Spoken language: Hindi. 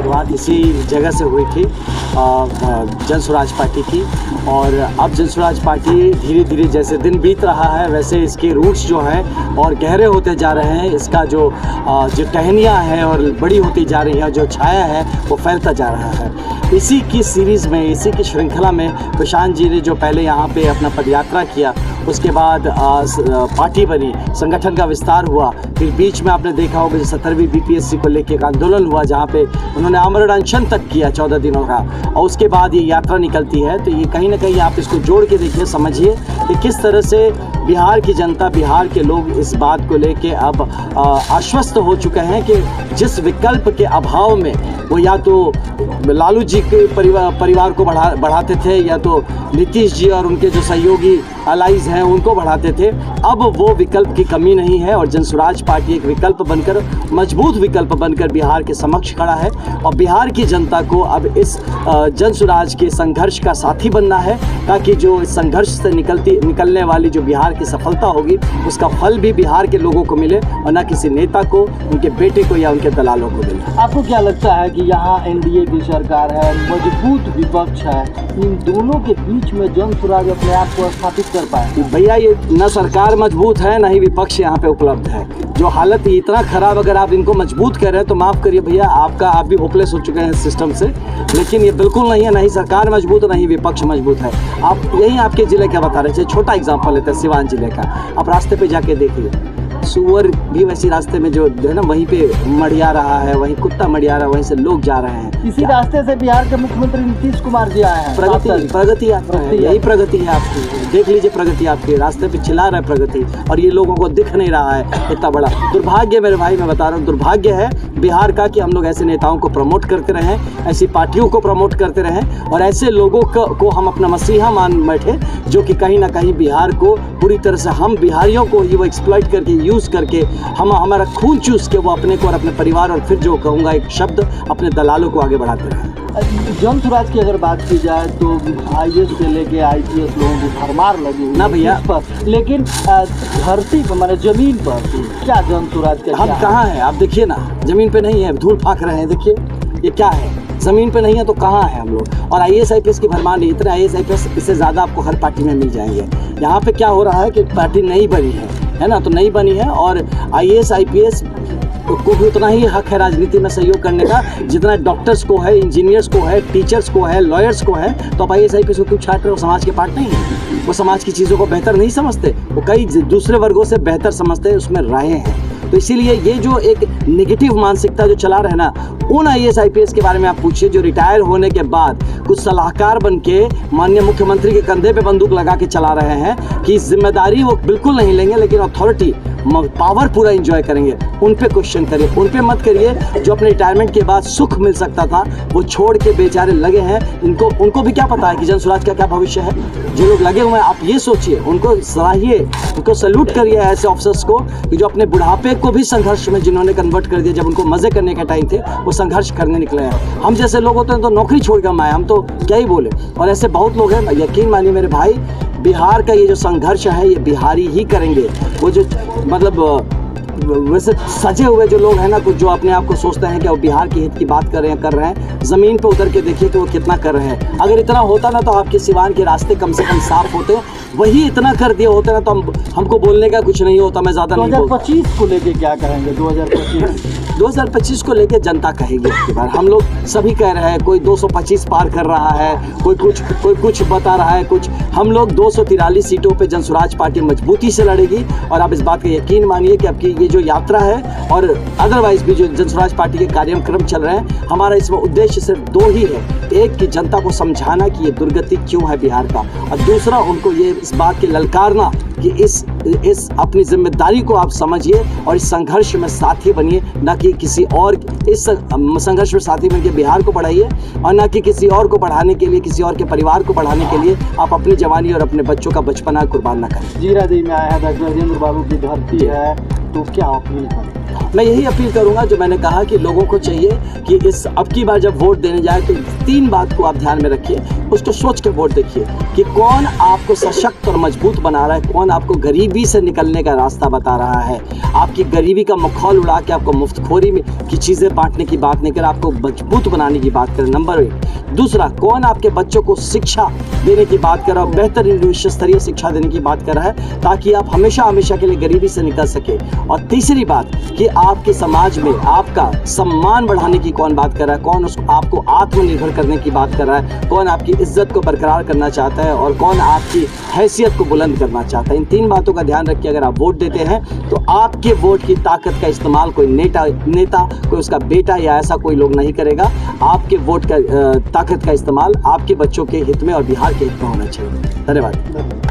शुरुआत इसी जगह से हुई थी जन स्वराज पार्टी की। और अब जन स्वराज पार्टी धीरे धीरे जैसे दिन बीत रहा है वैसे इसके रूट्स जो हैं और गहरे होते जा रहे हैं। इसका जो टहनियाँ हैं और बड़ी होती जा रही है, जो छाया है वो फैलता जा रहा है। इसी की सीरीज़ में, इसी की श्रृंखला में प्रशांत जी ने जो पहले यहाँ पे अपना पदयात्रा किया, उसके बाद पार्टी बनी, संगठन का विस्तार हुआ, फिर बीच में आपने देखा होगा 17वीं बीपीएससी को लेकर एक आंदोलन हुआ जहाँ पे उन्होंने आमरण अनशन तक किया 14 दिनों का, और उसके बाद ये यात्रा निकलती है। तो ये कहीं ना कहीं आप इसको जोड़ के देखिए, समझिए कि किस तरह से बिहार की जनता, बिहार के लोग इस बात को लेके अब आश्वस्त हो चुके हैं कि जिस विकल्प के अभाव में वो या तो लालू जी के परिवार को बढ़ाते थे या तो नीतीश जी और उनके जो सहयोगी अलाइज हैं उनको बढ़ाते थे, अब वो विकल्प की कमी नहीं है। और जन स्वराज पार्टी एक विकल्प बनकर, मजबूत विकल्प बनकर बिहार के समक्ष खड़ा है। और बिहार की जनता को अब इस जन स्वराज के संघर्ष का साथी बनना है, ताकि जो इस संघर्ष से निकलने वाली जो बिहार की सफलता होगी उसका फल भी बिहार के लोगों को मिले और न किसी नेता को, उनके बेटे को या उनके दलालों को मिले। आपको क्या लगता है कि यहाँ एनडीए की सरकार है, मजबूत विपक्ष है, इन दोनों के बीच में जन स्वराज अपने आप को स्थापित कर पाए? भैया ये न सरकार मजबूत है, न ही विपक्ष यहाँ पे उपलब्ध है। जो हालत इतना खराब, अगर आप इनको मजबूत कर रहे हैं तो माफ़ करिए भैया, आप भी होपलेस हो चुके हैं इस सिस्टम से। लेकिन ये बिल्कुल नहीं है, नहीं सरकार मजबूत है, नहीं विपक्ष मजबूत है। आप यही आपके ज़िले का बता रहे थे, छोटा एग्जाम्पल लेते हैं सिवान जिले का। आप रास्ते पे जाके देखिए, सुअर भी वैसी रास्ते में जो है ना वहीं पे मढ़िया रहा है, वहीं कुत्ता मढ़िया रहा है, वहीं से लोग जा रहे हैं। इसी रास्ते से बिहार के मुख्यमंत्री नीतीश कुमार जी आए हैं। प्रगति यात्रा है, यही प्रगति है आपकी। देख लीजिए प्रगति, आपके रास्ते पे चिल्ला रहा है प्रगति, और ये लोगों को दिख नहीं रहा है। इतना बड़ा दुर्भाग्य मेरे भाई, मैं बता रहा हूँ, दुर्भाग्य है बिहार का कि हम लोग ऐसे नेताओं को प्रमोट करते रहें, ऐसी पार्टियों को प्रमोट करते रहें और ऐसे लोगों को हम अपना मसीहा मान बैठे, जो कि कहीं ना कहीं बिहार को पूरी तरह से, हम बिहारियों को ही वो एक्सप्लॉइट करके, यूज़ करके, हमारा खून चूस के वो अपने को और अपने परिवार और फिर जो कहूँगा एक शब्द, अपने दलालों को आगे बढ़ाते रहें। जन स्वराज की अगर बात की जाए तो IAS से लेके IPS लोगों की भरमार लगी हुई ना भैया पर, लेकिन धरती पर माने जमीन पर क्या जन स्वराज का हम कहाँ हैं? आप देखिए ना, जमीन पे नहीं है, धूल फाक रहे हैं। देखिए ये क्या है, ज़मीन पे नहीं है तो कहाँ है हम लोग? और IAS IPS की भरमार नहीं, इतने IAS IPS इससे ज़्यादा आपको हर पार्टी में मिल जाएंगे। यहाँ पे क्या हो रहा है कि पार्टी नई बनी है ना, तो नई बनी है और IAS IPS को भी उतना ही हक है राजनीति में सहयोग करने का जितना डॉक्टर्स को है, इंजीनियर्स को है, टीचर्स को है, लॉयर्स को है। तो अब IAS IPS को क्यों छाट रहे हो? समाज के पार्ट नहीं है, वो समाज की चीज़ों को बेहतर नहीं समझते, वो कई दूसरे वर्गों से बेहतर समझते हैं, उसमें रहे हैं। तो इसीलिए ये जो एक नेगेटिव मानसिकता जो चला रहे ना, उन IAS IPS के बारे में आप पूछिए जो रिटायर होने के बाद कुछ सलाहकार बन के माननीय मुख्यमंत्री के कंधे पे बंदूक लगा के चला रहे हैं कि जिम्मेदारी वो बिल्कुल नहीं लेंगे, लेकिन अथॉरिटी, पावर पूरा एंजॉय करेंगे। उन पे क्वेश्चन करिए, उन पे मत करिए। जो अपने रिटायरमेंट के बाद सुख मिल सकता था वो छोड़ के बेचारे लगे हैं। उनको भी क्या पता है कि जन स्वराज का क्या भविष्य है? जो लोग लगे हुए हैं, आप ये सोचिए, उनको सराहिए, उनको सैल्यूट करिए ऐसे ऑफिसर्स को कि जो अपने बुढ़ापे को भी संघर्ष में जिन्होंने कन्वर्ट कर दिया। जब उनको मजे करने का टाइम थे वो संघर्ष करने निकले हैं। हम जैसे लोग होते हैं तो नौकरी छोड़ कर आए, हम तो क्या ही बोले। और ऐसे बहुत लोग हैं, यकीन मानिए मेरे भाई, बिहार का ये जो संघर्ष है ये बिहारी ही करेंगे। वो जो मतलब वैसे सजे हुए जो लोग हैं ना, कुछ जो अपने आप को सोचते हैं कि वो बिहार के हित की बात कर रहे हैं, ज़मीन पे उतर के देखिए कि वो कितना कर रहे हैं। अगर इतना होता ना तो आपके सिवान के रास्ते कम से कम साफ होते, वही इतना कर दिए होते ना तो हमको बोलने का कुछ नहीं होता। मैं ज़्यादा नहीं बोलता। 2025 को लेके क्या कहेंगे? 2025 को लेके जनता कहेगी इसके बार। हम लोग सभी कह रहे हैं, कोई 225 पार कर रहा है, कोई कुछ बता रहा है कुछ। हम लोग 243 सीटों पे जन स्वराज पार्टी मजबूती से लड़ेगी। और आप इस बात का यकीन मानिए कि आपकी ये जो यात्रा है और अदरवाइज भी जो जन स्वराज पार्टी के कार्यक्रम चल रहे हैं, हमारा इसमें उद्देश्य सिर्फ दो ही है। एक कि जनता को समझाना कि ये दुर्गति क्यों है बिहार का, और दूसरा उनको ये इस बात के ललकारना कि इस अपनी जिम्मेदारी को आप समझिए और इस संघर्ष में साथी बनिए, ना कि किसी और इस संघर्ष में साथी बनकर बिहार को बढ़ाइए, और ना कि किसी और को बढ़ाने के लिए, किसी और के परिवार को बढ़ाने के लिए आप अपनी जवानी और अपने बच्चों का बचपना कुर्बान ना करें। जीरादेई में आया है, डॉक्टर राजेंद्र बाबू की धरती है, तो क्या अपील करें? मैं यही अपील करूंगा जो मैंने कहा कि लोगों को चाहिए कि इस अब की बार जब वोट देने जाए तो 3 बात को आप ध्यान में रखिए, उसको सोच के वोट देखिए कि कौन आपको सशक्त और मजबूत बना रहा है, कौन आपको गरीबी से निकलने का रास्ता बता रहा है, आपकी गरीबी का मखौल उड़ा के आपको मुफ्तखोरी में की चीज़ें बांटने की बात नहीं कर, आपको मजबूत बनाने की बात करें, नंबर 1। दूसरा, कौन आपके बच्चों को शिक्षा देने की बात कर रहा है, बेहतरीन विश्व स्तरीय शिक्षा देने की बात कर रहा है ताकि आप हमेशा हमेशा के लिए गरीबी से निकल सके। और तीसरी बात कि आपके समाज में आपका सम्मान बढ़ाने की कौन बात कर रहा है, कौन आपको आत्मनिर्भर करने की बात कर रहा है, कौन आपकी इज्जत को बरकरार करना चाहता है और कौन आपकी हैसियत को बुलंद करना चाहता है। इन 3 बातों का ध्यान रखिए। अगर आप वोट देते हैं तो आपके वोट की ताकत का इस्तेमाल कोई नेता कोई उसका बेटा या ऐसा कोई लोग नहीं करेगा। आपके वोट का ताकत का इस्तेमाल आपके बच्चों के हित में और बिहार के हित में होना चाहिए। धन्यवाद।